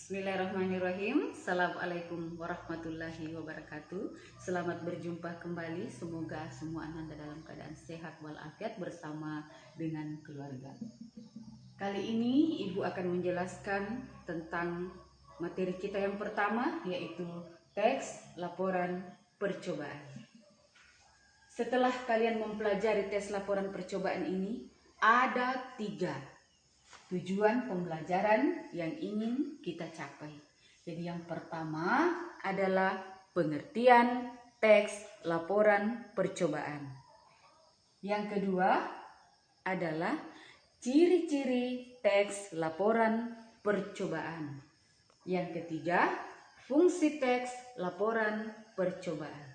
Bismillahirrahmanirrahim. Assalamualaikum warahmatullahi wabarakatuh. Selamat berjumpa kembali. Semoga semua Anda dalam keadaan sehat walafiat bersama dengan keluarga. Kali ini Ibu akan menjelaskan tentang materi kita yang pertama, yaitu teks laporan percobaan. Setelah kalian mempelajari tes laporan percobaan ini, ada 3 tujuan pembelajaran yang ingin kita capai. Jadi yang pertama adalah pengertian teks laporan percobaan. Yang kedua adalah ciri-ciri teks laporan percobaan. Yang ketiga, fungsi teks laporan percobaan.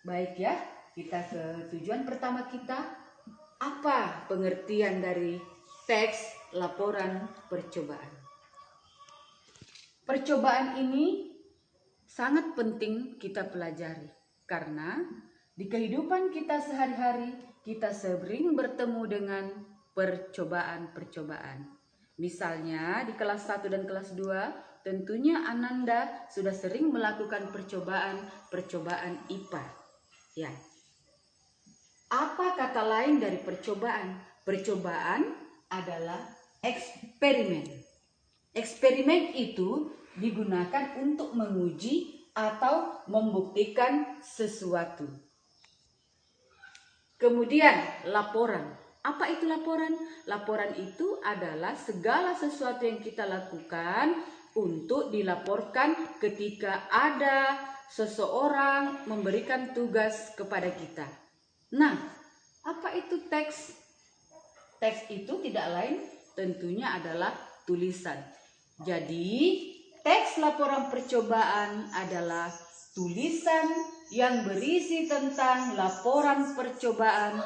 Baik ya, kita ke tujuan pertama kita. Apa pengertian dari teks laporan percobaan? Percobaan ini sangat penting kita pelajari karena di kehidupan kita sehari-hari kita sering bertemu dengan percobaan-percobaan. Misalnya di kelas 1 dan kelas 2 tentunya Ananda sudah sering melakukan percobaan IPA. Ya. Apa kata lain dari percobaan? Percobaan adalah eksperimen. Eksperimen itu digunakan untuk menguji atau membuktikan sesuatu. Kemudian laporan. Apa itu laporan? Laporan itu adalah segala sesuatu yang kita lakukan untuk dilaporkan ketika ada seseorang memberikan tugas kepada kita. Nah, apa itu teks? Teks itu tidak lain tentunya adalah tulisan. Jadi, teks laporan percobaan adalah tulisan yang berisi tentang laporan percobaan,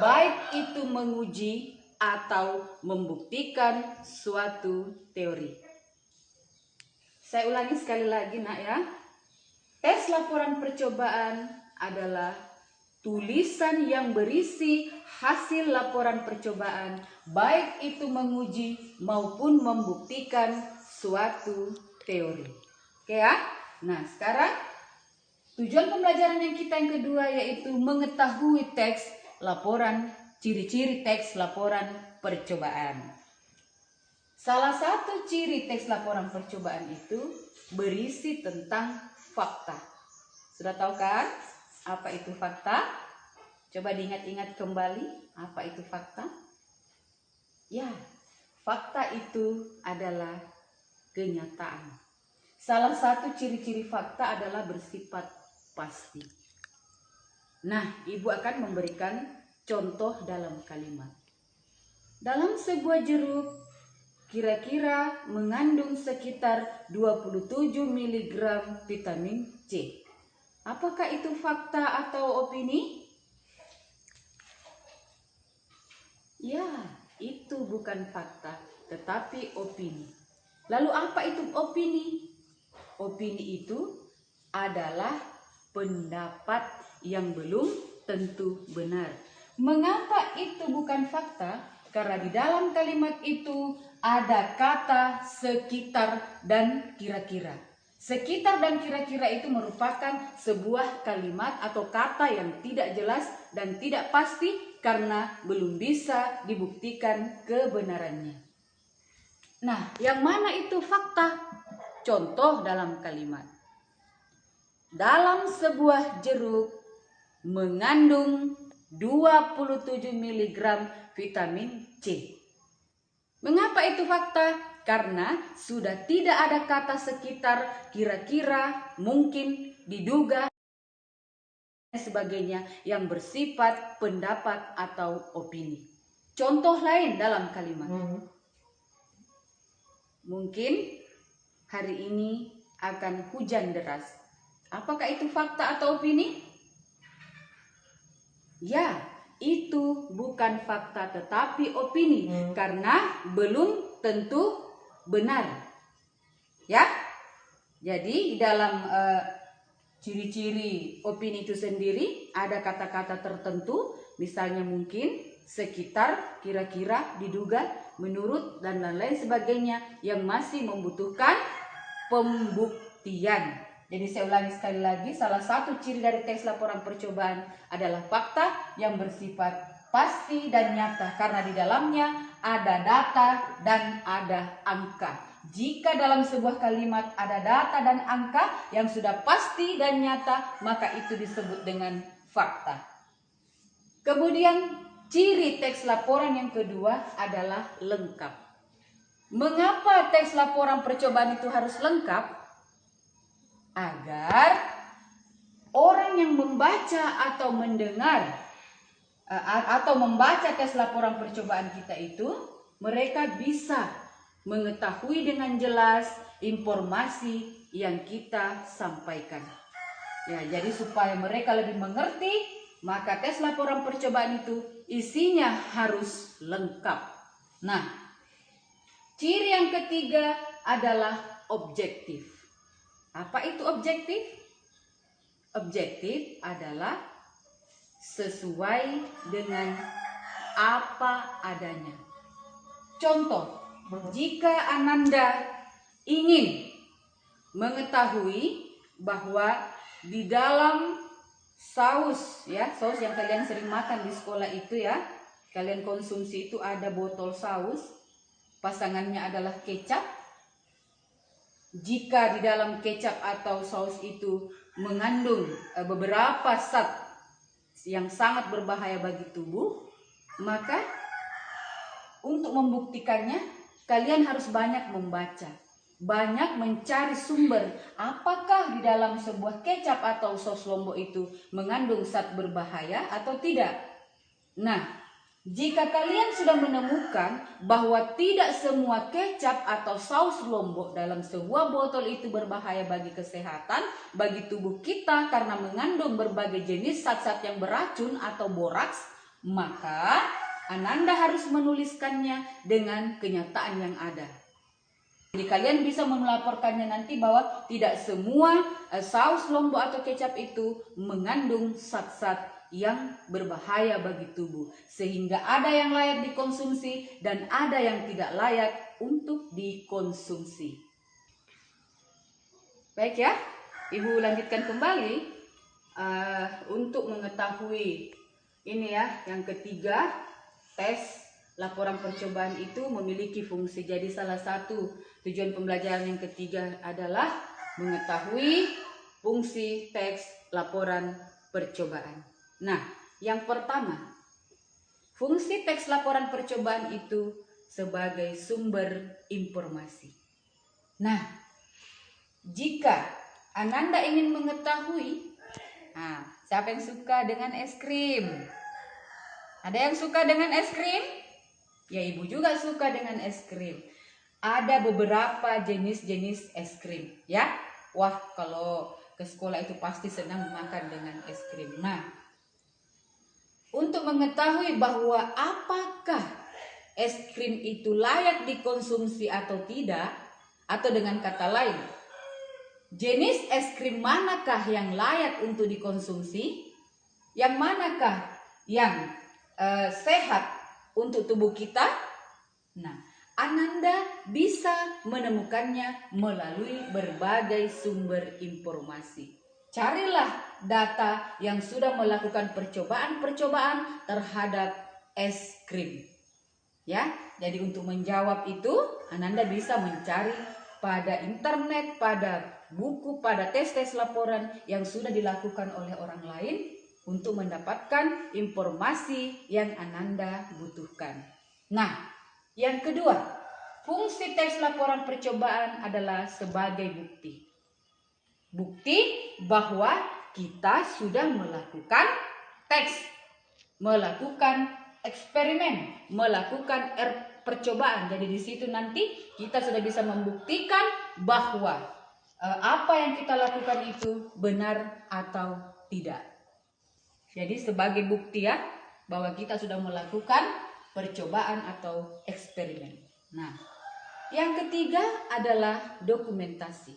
baik itu menguji atau membuktikan suatu teori. Saya ulangi sekali lagi, Nak ya. Teks laporan percobaan adalah tulisan yang berisi hasil laporan percobaan, baik itu menguji maupun membuktikan suatu teori. Oke ya? Nah, sekarang tujuan pembelajaran yang kita yang kedua yaitu mengetahui teks laporan, ciri-ciri teks laporan percobaan. Salah satu ciri teks laporan percobaan itu berisi tentang fakta. Sudah tahu kan? Apa itu fakta? Coba diingat-ingat kembali, apa itu fakta? Ya, fakta itu adalah kenyataan. Salah satu ciri-ciri fakta adalah bersifat pasti. Nah, Ibu akan memberikan contoh dalam kalimat. Dalam sebuah jeruk kira-kira mengandung sekitar 27 mg vitamin C. Apakah itu fakta atau opini? Ya, itu bukan fakta, tetapi opini. Lalu apa itu opini? Opini itu adalah pendapat yang belum tentu benar. Mengapa itu bukan fakta? Karena di dalam kalimat itu ada kata sekitar dan kira-kira. Sekitar dan kira-kira itu merupakan sebuah kalimat atau kata yang tidak jelas dan tidak pasti karena belum bisa dibuktikan kebenarannya. Nah, yang mana itu fakta? Contoh dalam kalimat. Dalam sebuah jeruk mengandung 27 mg vitamin C. Mengapa itu fakta? Karena sudah tidak ada kata sekitar, kira-kira, mungkin, diduga, dan sebagainya yang bersifat pendapat atau opini. Contoh lain dalam kalimat. Mungkin hari ini akan hujan deras. Apakah itu fakta atau opini? Ya, itu bukan fakta tetapi opini karena belum tentu benar. Ya. Jadi dalam ciri-ciri opini itu sendiri ada kata-kata tertentu, misalnya mungkin, sekitar, kira-kira, diduga, menurut dan lain-lain sebagainya yang masih membutuhkan pembuktian. Jadi saya ulangi sekali lagi, salah satu ciri dari teks laporan percobaan adalah fakta yang bersifat pasti dan nyata karena di dalamnya ada data dan ada angka. Jika dalam sebuah kalimat ada data dan angka yang sudah pasti dan nyata, maka itu disebut dengan fakta. Kemudian ciri teks laporan yang kedua adalah lengkap. Mengapa teks laporan percobaan itu harus lengkap? Agar orang yang membaca atau mendengar atau membaca tes laporan percobaan kita itu, mereka bisa mengetahui dengan jelas informasi yang kita sampaikan. Ya, jadi supaya mereka lebih mengerti, maka tes laporan percobaan itu isinya harus lengkap. Nah, ciri yang ketiga adalah objektif. Apa itu objektif? Objektif adalah sesuai dengan apa adanya. Contoh, jika Ananda ingin mengetahui bahwa di dalam saus yang kalian sering makan di sekolah itu ya, kalian konsumsi itu ada botol saus, pasangannya adalah kecap. Jika di dalam kecap atau saus itu mengandung beberapa zat yang sangat berbahaya bagi tubuh, maka untuk membuktikannya kalian harus banyak membaca, banyak mencari sumber apakah di dalam sebuah kecap atau saus lombok itu mengandung zat berbahaya atau tidak. Nah, jika kalian sudah menemukan bahwa tidak semua kecap atau saus lombok dalam sebuah botol itu berbahaya bagi kesehatan, bagi tubuh kita karena mengandung berbagai jenis zat-zat yang beracun atau boraks, maka Ananda harus menuliskannya dengan kenyataan yang ada. Jadi kalian bisa melaporkannya nanti bahwa tidak semua saus lombok atau kecap itu mengandung zat-zat yang berbahaya bagi tubuh, sehingga ada yang layak dikonsumsi dan ada yang tidak layak untuk dikonsumsi. Baik ya, Ibu lanjutkan kembali untuk mengetahui ini ya, yang ketiga, tes laporan percobaan itu memiliki fungsi. Jadi salah satu tujuan pembelajaran yang ketiga adalah mengetahui fungsi teks laporan percobaan. Nah, yang pertama, fungsi teks laporan percobaan itu sebagai sumber informasi. Nah, jika Ananda ingin mengetahui, siapa yang suka dengan es krim? Ada yang suka dengan es krim? Ya, Ibu juga suka dengan es krim. Ada beberapa jenis-jenis es krim, ya. Wah, kalau ke sekolah itu pasti senang makan dengan es krim. Nah, untuk mengetahui bahwa apakah es krim itu layak dikonsumsi atau tidak, atau dengan kata lain, jenis es krim manakah yang layak untuk dikonsumsi, yang manakah yang sehat untuk tubuh kita. Nah, Ananda bisa menemukannya melalui berbagai sumber informasi. Carilah data yang sudah melakukan percobaan-percobaan terhadap es krim. Ya, jadi untuk menjawab itu, Ananda bisa mencari pada internet, pada buku, pada tes-tes laporan yang sudah dilakukan oleh orang lain untuk mendapatkan informasi yang Ananda butuhkan. Nah, yang kedua, fungsi tes laporan percobaan adalah sebagai bukti. Bukti bahwa kita sudah melakukan tes, melakukan eksperimen, melakukan percobaan. Jadi di situ nanti kita sudah bisa membuktikan bahwa apa yang kita lakukan itu benar atau tidak. Jadi sebagai bukti ya bahwa kita sudah melakukan percobaan atau eksperimen. Nah, yang ketiga adalah dokumentasi.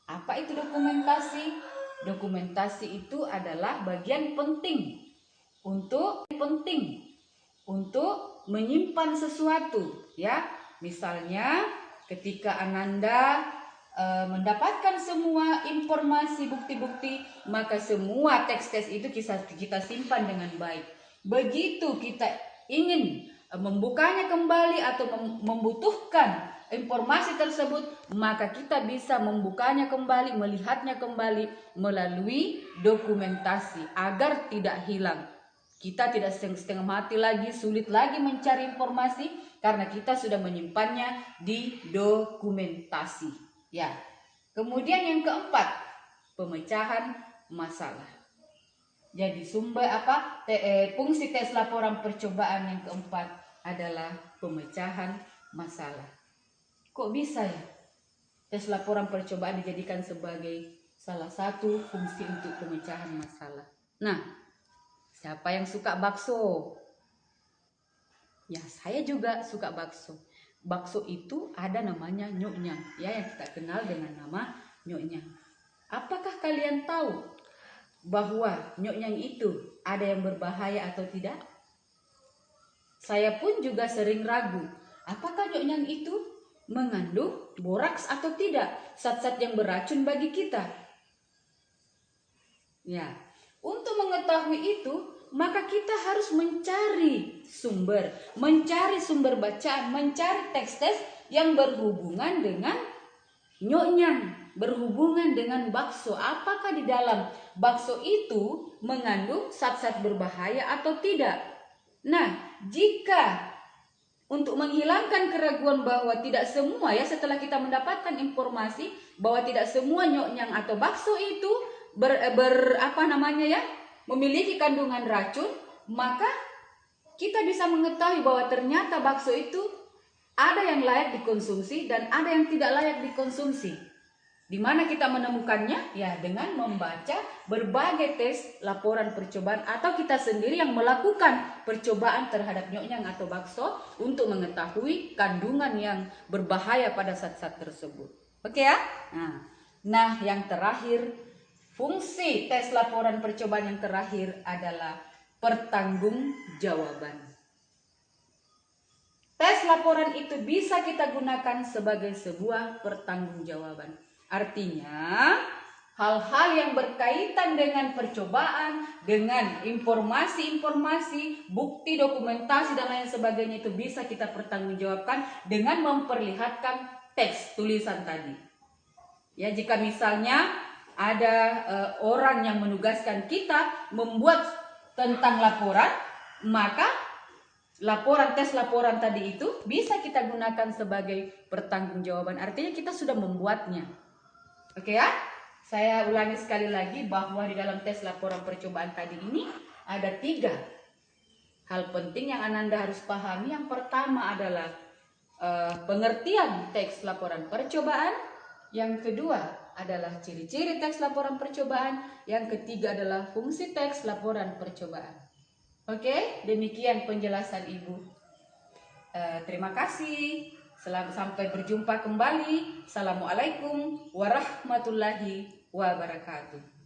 Apa itu dokumentasi? Dokumentasi itu adalah bagian penting untuk menyimpan sesuatu ya. Misalnya ketika Ananda mendapatkan semua informasi bukti-bukti, maka semua teks-teks itu kita simpan dengan baik. Begitu kita ingin membukanya kembali atau membutuhkan informasi tersebut, maka kita bisa membukanya kembali, melihatnya kembali melalui dokumentasi agar tidak hilang. Kita tidak setengah mati lagi, sulit lagi mencari informasi karena kita sudah menyimpannya di dokumentasi. Ya. Kemudian yang keempat, pemecahan masalah. Jadi fungsi tes laporan percobaan yang keempat adalah pemecahan masalah. Kok bisa ya tes laporan percobaan dijadikan sebagai salah satu fungsi untuk pemecahan masalah? Nah, siapa yang suka bakso? Ya, saya juga suka bakso. Bakso itu ada namanya nyoknyang, ya, yang kita kenal dengan nama nyoknyang. Apakah kalian tahu bahwa nyoknyang itu ada yang berbahaya atau tidak? Saya pun juga sering ragu, apakah nyoknyang itu mengandung boraks atau tidak, zat-zat yang beracun bagi kita? Ya, untuk mengetahui itu, maka kita harus mencari sumber bacaan, mencari teks-teks yang berhubungan dengan nyoknyang, berhubungan dengan bakso. Apakah di dalam bakso itu mengandung zat-zat berbahaya atau tidak? Nah, jika untuk menghilangkan keraguan bahwa tidak semua, ya, setelah kita mendapatkan informasi bahwa tidak semua nyoknyang atau bakso itu memiliki kandungan racun, maka kita bisa mengetahui bahwa ternyata bakso itu ada yang layak dikonsumsi dan ada yang tidak layak dikonsumsi. Di mana kita menemukannya? Ya, dengan membaca berbagai tes laporan percobaan atau kita sendiri yang melakukan percobaan terhadap nyoknyang atau bakso untuk mengetahui kandungan yang berbahaya pada zat-zat tersebut. Oke ya? Nah, yang terakhir, fungsi tes laporan percobaan yang terakhir adalah pertanggungjawaban. Tes laporan itu bisa kita gunakan sebagai sebuah pertanggungjawaban. Artinya, hal-hal yang berkaitan dengan percobaan, dengan informasi-informasi, bukti, dokumentasi, dan lain sebagainya itu bisa kita pertanggungjawabkan dengan memperlihatkan teks tulisan tadi. Ya, jika misalnya ada orang yang menugaskan kita membuat tentang laporan, maka tes laporan tadi itu bisa kita gunakan sebagai pertanggungjawaban. Artinya kita sudah membuatnya. Oke ya? Saya ulangi sekali lagi bahwa di dalam tes laporan percobaan tadi ini ada 3 hal penting yang Ananda harus pahami. Yang pertama adalah pengertian teks laporan percobaan. Yang kedua adalah ciri-ciri teks laporan percobaan. Yang ketiga adalah fungsi teks laporan percobaan. Oke, demikian penjelasan Ibu. Terima kasih. Sampai berjumpa kembali. Assalamualaikum warahmatullahi wabarakatuh.